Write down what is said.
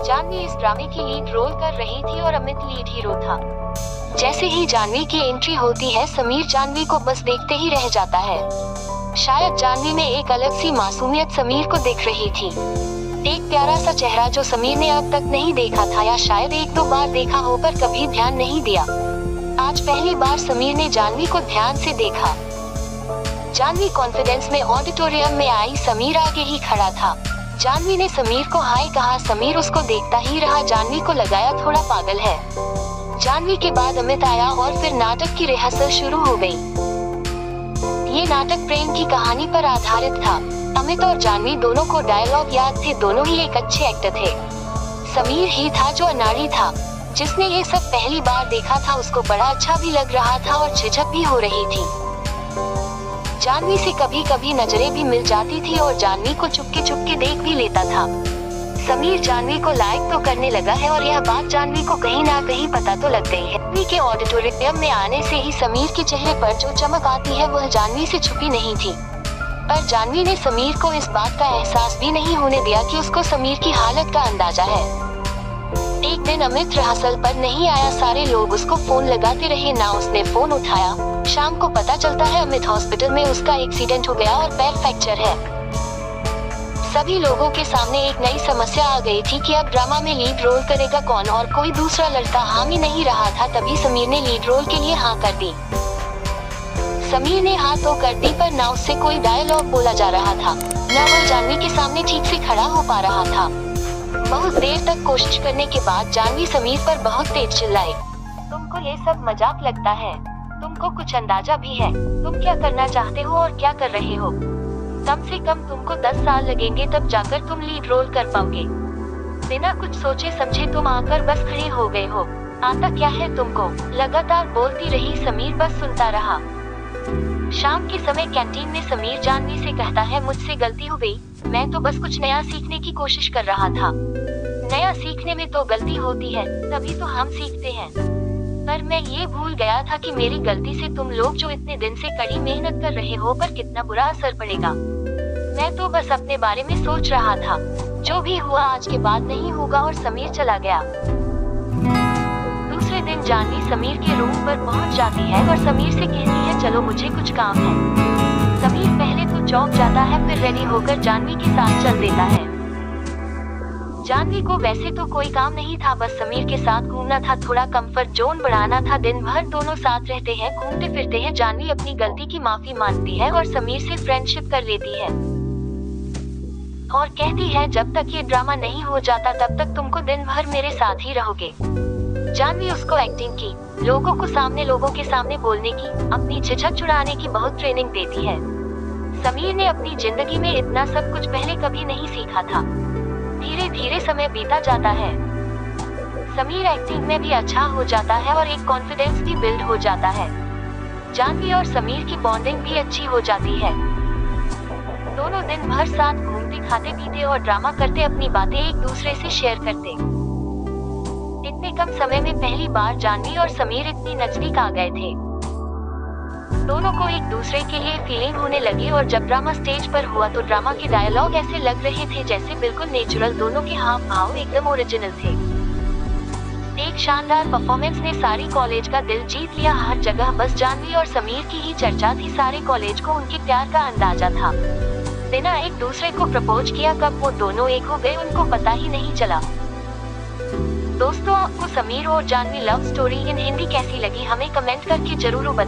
जानवी इस ड्रामे की लीड रोल कर रही थी और अमित लीड हीरो था। जैसे ही जानवी की एंट्री होती है, समीर जानवी को बस देखते ही रह जाता है। शायद जानवी में एक अलग सी मासूमियत समीर को दिख रही थी, एक प्यारा सा चेहरा जो समीर ने अब तक नहीं देखा था, या शायद एक दो बार देखा हो पर कभी ध्यान नहीं दिया। आज पहली बार समीर ने जानवी को ध्यान से देखा। जानवी कॉन्फिडेंस में ऑडिटोरियम में आई, समीर आगे ही खड़ा था। जानवी ने समीर को हाय कहा, समीर उसको देखता ही रहा। जानवी को लगाया थोड़ा पागल है। जानवी के बाद अमित आया और फिर नाटक की रिहर्सल शुरू हो गई। ये नाटक प्रेम की कहानी पर आधारित था। अमित और जानवी दोनों को डायलॉग याद थे, दोनों ही एक अच्छे एक्टर थे। समीर ही था जो अनाड़ी था, जिसने ये सब पहली बार देखा था। उसको बड़ा अच्छा भी लग रहा था और झिझक भी हो रही थी। जानवी से कभी कभी नजरें भी मिल जाती थी और जानवी को चुपके देख भी लेता था। समीर जानवी को लाइक तो करने लगा है और यह बात जानवी को कहीं ना कहीं पता तो लग गई है। जानवी के ऑडिटोरियम में आने से ही समीर के चेहरे पर जो चमक आती है वह जानवी से छुपी नहीं थी, पर जानवी ने समीर को इस बात का एहसास भी नहीं होने दिया कि उसको समीर की हालत का अंदाजा है। एक दिन अमित रिहर्सल पर नहीं आया, सारे लोग उसको फोन लगाते रहे, ना उसने फोन उठाया। शाम को पता चलता है अमित हॉस्पिटल में उसका एक्सीडेंट हो गया और पैर फ्रैक्चर है। सभी लोगों के सामने एक नई समस्या आ गई थी कि अब ड्रामा में लीड रोल करेगा कौन, और कोई दूसरा लड़का हामी नहीं रहा था। तभी समीर ने लीड रोल के लिए हाँ कर दी। समीर ने हाँ तो कर दी, पर ना उससे कोई डायलॉग बोला जा रहा था, ना वह जानवी के सामने ठीक से खड़ा हो पा रहा था। बहुत देर तक कोशिश करने के बाद जानवी समीर पर बहुत तेज चिल्लाई, तुमको ये सब मजाक लगता है? तुमको कुछ अंदाजा भी है तुम क्या करना चाहते हो और क्या कर रहे हो? कम से कम तुमको 10 साल लगेंगे, तब जाकर तुम लीड रोल कर पाओगे। बिना कुछ सोचे समझे तुम आकर बस खड़े हो गए हो। आता क्या है तुमको? लगातार बोलती रही समीर बस सुनता रहा। शाम के समय कैंटीन में समीर जानवी से कहता है, मुझसे गलती हो गई, मैं तो बस कुछ नया सीखने की कोशिश कर रहा था। नया सीखने में तो गलती होती है, तभी तो हम सीखते हैं। पर मैं ये भूल गया था कि मेरी गलती से तुम लोग जो इतने दिन से कड़ी मेहनत कर रहे हो पर कितना बुरा असर पड़ेगा। मैं तो बस अपने बारे में सोच रहा था। जो भी हुआ आज के बाद नहीं होगा, और समीर चला गया। दूसरे दिन जानवी समीर के रूम पर पहुंच जाती है और समीर से कहती है, चलो मुझे कुछ काम है। समीर पहले तो चौंक जाता है, फिर रेडी होकर जानवी के साथ चल देता है। जानवी को वैसे तो कोई काम नहीं था, बस समीर के साथ घूमना था, थोड़ा कंफर्ट जोन बढ़ाना था। दिन भर दोनों साथ रहते हैं, घूमते फिरते हैं। जानवी अपनी गलती की माफी मांगती है और समीर से फ्रेंडशिप कर लेती है और कहती है, जब तक ये ड्रामा नहीं हो जाता तब तक तुमको दिन भर मेरे साथ ही रहोगे। जानवी उसको एक्टिंग की, लोगों के सामने बोलने की, अपनी झिझक छुड़ाने की बहुत ट्रेनिंग देती है। समीर ने अपनी जिंदगी में इतना सब कुछ पहले कभी नहीं सीखा था। धीरे धीरे समय बीता जाता है, समीर एक्टिंग में भी अच्छा हो जाता है और एक कॉन्फिडेंस भी बिल्ड हो जाता है। जानवी और समीर की बॉन्डिंग भी अच्छी हो जाती है। दोनों दिन भर साथ घूमते, खाते पीते और ड्रामा करते, अपनी बातें एक दूसरे से शेयर करते। इतने कम समय में पहली बार जानवी और समीर इतनी नजदीक आ गए थे। दोनों को एक दूसरे के लिए फीलिंग होने लगी, और जब ड्रामा स्टेज पर हुआ तो ड्रामा के डायलॉग ऐसे लग रहे थे जैसे बिल्कुल नेचुरल। दोनों के हाव भाव एकदम ओरिजिनल थे। एक शानदार परफॉर्मेंस ने सारी कॉलेज का दिल जीत लिया। हर जगह बस जानवी और समीर की ही चर्चा थी। सारे कॉलेज को उनके प्यार का अंदाजा था। बिना एक दूसरे को प्रपोज किया कब वो दोनों एक हो गए उनको पता ही नहीं चला। दोस्तों, आपको समीर और Jhanvi love story in Hindi कैसी लगी हमें कमेंट करके जरूर बताएं।